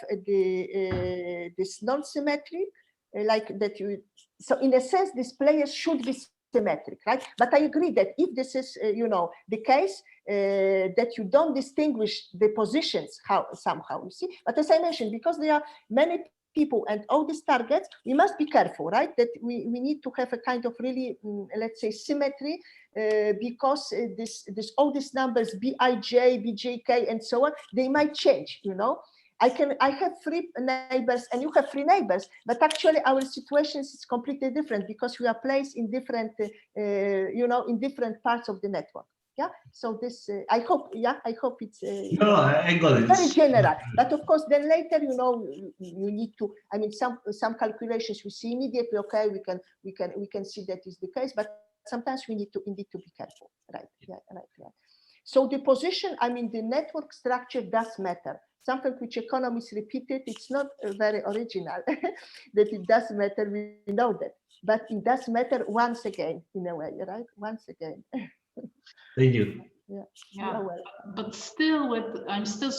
this non-symmetric, like that you, so in a sense, these players should be symmetric, right? But I agree that if this is, you know, the case, that you don't distinguish the positions somehow, you see. But as I mentioned, because there are many people and all these targets, we must be careful, right? That we need to have a kind of really, let's say, symmetry, because this all these numbers, Bij, Bjk, and so on, they might change, you know. I have 3 neighbors and you have 3 neighbors, but actually our situations is completely different because we are placed in different, you know, in different parts of the network. Yeah, so this I hope it's No, I got it. Very general, but of course then later, you know, you need to, I mean, some calculations we see immediately, okay, we can see that is the case, but sometimes we need to indeed to be careful, right? Yeah, right. So the position, I mean, the network structure does matter. Something which economists repeated, it's not very original, that it does matter, we know that, but it does matter once again, in a way, right? Once again. Thank you. Yeah, but still, I'm still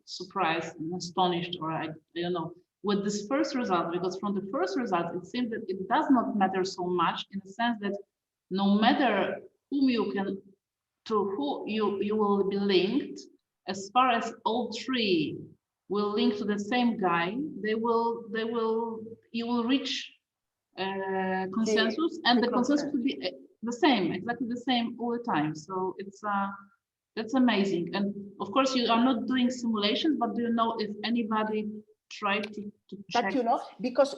surprised and astonished, or I don't know, with this first result, because from the first result, it seems that it does not matter so much in the sense that no matter whom you can, to who you will be linked, as far as all three will link to the same guy, you will reach consensus, and the consensus will be the same, exactly the same all the time. So it's that's amazing. And of course, you are not doing simulations, but do you know if anybody tried to check? But you know, because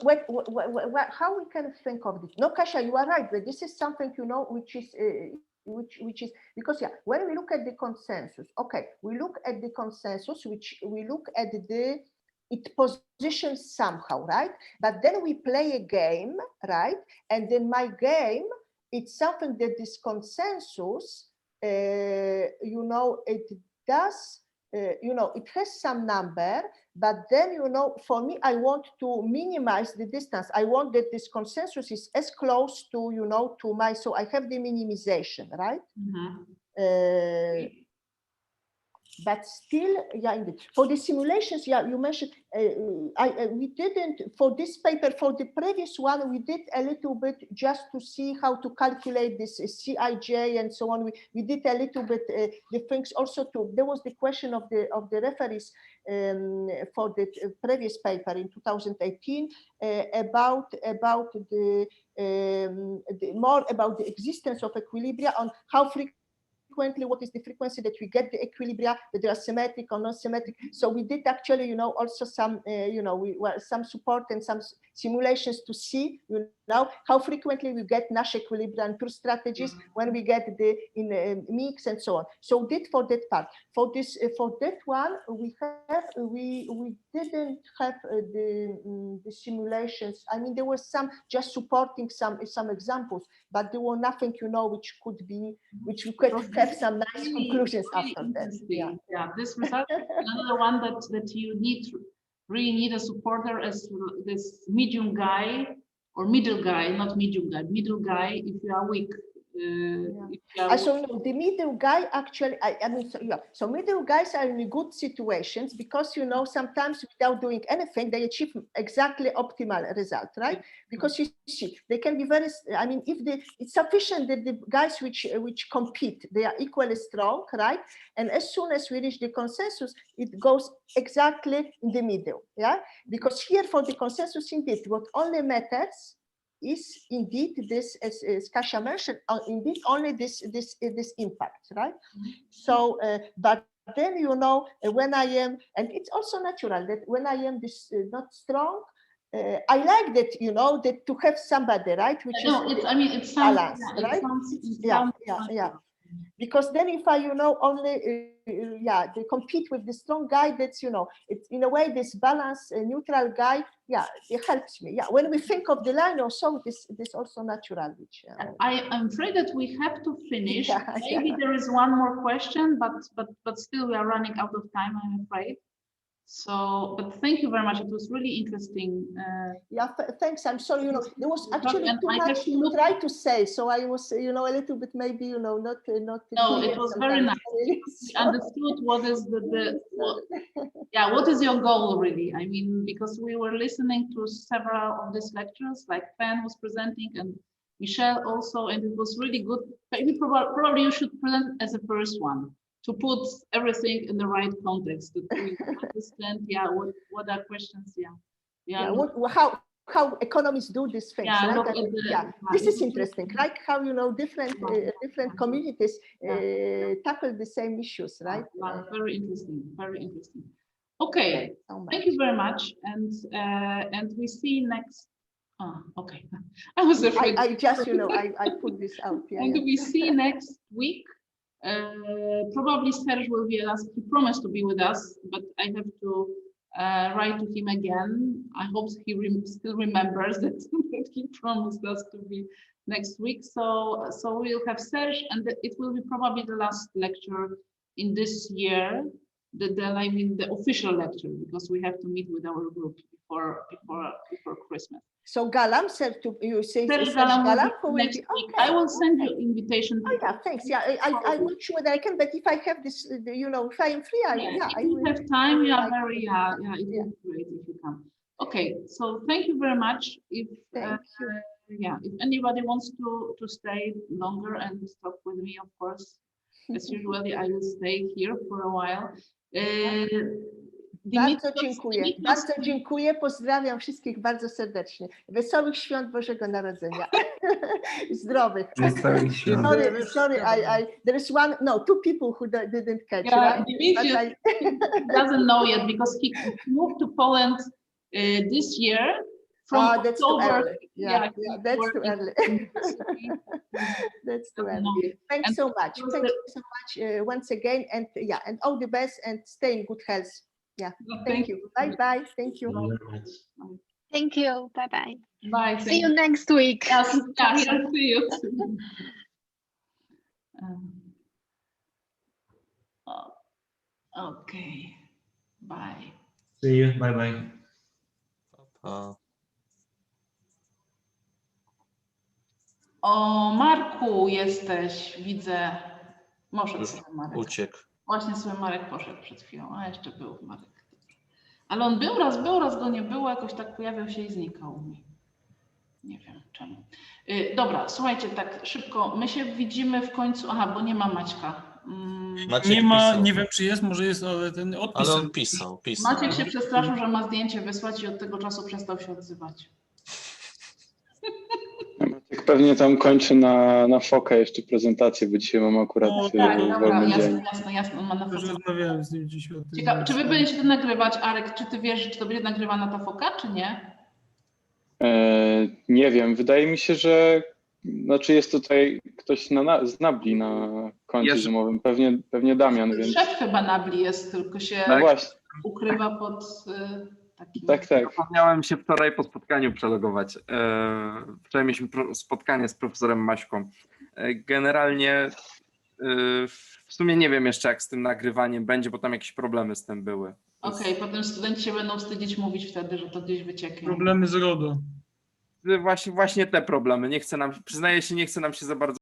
how we can think of this? No, Kasia, you are right. But this is something, you know, which is because yeah, when we look at the consensus, okay, we look at the consensus, which we look at it positions somehow, right? But then we play a game, right? And then my game, it's something that this consensus, you know, it does, you know, it has some number, but then, you know, for me, I want to minimize the distance. I want that this consensus is as close to, you know, to my, so I have the minimization, right? Mm-hmm. But still, yeah, indeed. For the simulations, yeah, you mentioned, we didn't, for this paper, for the previous one, we did a little bit just to see how to calculate this CIJ and so on. We did a little bit the things also too. There was the question of the referees for the previous paper in 2018 about the more about the existence of equilibria, on how frequently, what is the frequency that we get the equilibria, that they are symmetric or non-symmetric. So we did actually, you know, also some, you know, some support and some simulations to see, you know, how frequently we get Nash equilibria and pure strategies when we get the in mix and so on. So did for that part. For this, for that one, we didn't have the simulations. I mean, there was some just supporting some examples, but there were nothing, you know, which could be, which we could have some nice conclusions after that. Yeah, yeah. This result is another one that you really need a supporter as this medium guy or middle guy, not medium guy, middle guy if you are weak. So no, the middle guy actually, I mean, so, yeah. So middle guys are in good situations because, you know, sometimes without doing anything, they achieve exactly optimal result, right? Because you see, they can be very, I mean, if it's sufficient that the guys which compete, they are equally strong, right? And as soon as we reach the consensus, it goes exactly in the middle, yeah? Because here for the consensus, indeed, what only matters is indeed this, as Kasia mentioned, indeed only this impact, right? So, but then, you know, when I am, and it's also natural that when I am this not strong, I like that, you know, that to have somebody, right, which is, I mean, it sounds, right? Yeah. Because then if I, you know, only, they compete with the strong guy, that's, you know, it's in a way, this balance, neutral guy, yeah, it helps me. Yeah, when we think of the line or so, this also natural, which... I am afraid that we have to finish. Maybe there is one more question, but still we are running out of time, I'm afraid. So, but thank you very much. It was really interesting. Thanks. I'm sorry, you know, there was actually too much to try to say. So I was, you know, a little bit, maybe, you know, not. No, it was very nice. We understood what is what is your goal really? I mean, because we were listening to several of these lectures, like Pen was presenting and Michelle also, and it was really good. Maybe probably you should present as a first one, to put everything in the right context, that we understand, what are questions, how economists do these things, right? This is interesting, like how, you know, different communities tackle the same issues, right? Very interesting, very interesting. Okay, thank you very much, and we see next. Oh, okay, I was afraid. I just, you know, I put this out. And we see next week. Probably Serge will be with us. He promised to be with us, but I have to write to him again. I hope he still remembers that he promised us to be next week. So we'll have Serge, and it will be probably the last lecture in this year. I mean the official lecture, because we have to meet with our group before Christmas. So Galam said to you, say Galam who will be, okay. I will send you invitation. Oh yeah, thanks. Yeah, I'm not sure that I can, but if I have this, you know, if I am free, if you have time, very, it would be great if you come. Okay, so thank you very much. If Thank you. yeah, if anybody wants to stay longer and talk with me, of course, as usually I will stay here for a while. Bardzo dziękuję. Bardzo dziękuję. Pozdrawiam wszystkich bardzo serdecznie. Wesołych świąt Bożego Narodzenia. Zdrowych. Wesołych świąt. Sorry, there is two people who didn't catch. Yeah, Right? Dimitri doesn't know yet because he moved to Poland this year. From That's too October. early. Yeah, that's too early. That's too early. Thanks so much. Thank you so much once again, and and all the best, and stay in good health. Yeah, thank you. Bye bye. Thank you. Thank you. Bye bye. Bye. See you next week. Yes, yeah, see you. Okay. Bye. See you. Bye bye. O, Marku jesteś, widzę. Może Już sobie Marek. uciekł. Właśnie sobie Marek poszedł przed chwilą, a jeszcze był Marek. Ale on był raz go nie było, jakoś tak pojawiał się i znikał mi. Nie wiem czemu. Dobra, słuchajcie, tak szybko, my się widzimy w końcu, aha, bo nie ma Maćka. Maciek Nie ma, pisał. nie wiem czy jest, może jest, ale ten odpis. Ale on pisał. Maciek się przestraszył, że ma zdjęcie wysłać i od tego czasu przestał się odzywać. Maciek pewnie tam kończy na fokę jeszcze prezentację, bo dzisiaj mam akurat Tak, dobra, wolny dzień. jasne, on ma na Już fokę. rozmawiałem z nim dziś o tym. Ciekawe, czy wy będziecie to nagrywać, Arek, czy ty wiesz, czy to będzie nagrywana ta foka, czy nie? Nie wiem, wydaje mi się, że jest tutaj ktoś z Nabli na koncie zimowym, pewnie Damian, więc... Szef chyba Nabli jest, tylko się No właśnie, ukrywa pod takim... tak. Zapomniałem się wczoraj po spotkaniu przelogować. Wczoraj mieliśmy spotkanie z profesorem Maśką. Generalnie w sumie nie wiem jeszcze, jak z tym nagrywaniem będzie, bo tam jakieś problemy z tym były. Okej, potem studenci się będą wstydzić mówić wtedy, że to gdzieś wycieknie. Problemy z RODO. Właśnie te problemy. Przyznaję się, nie chce nam się za bardzo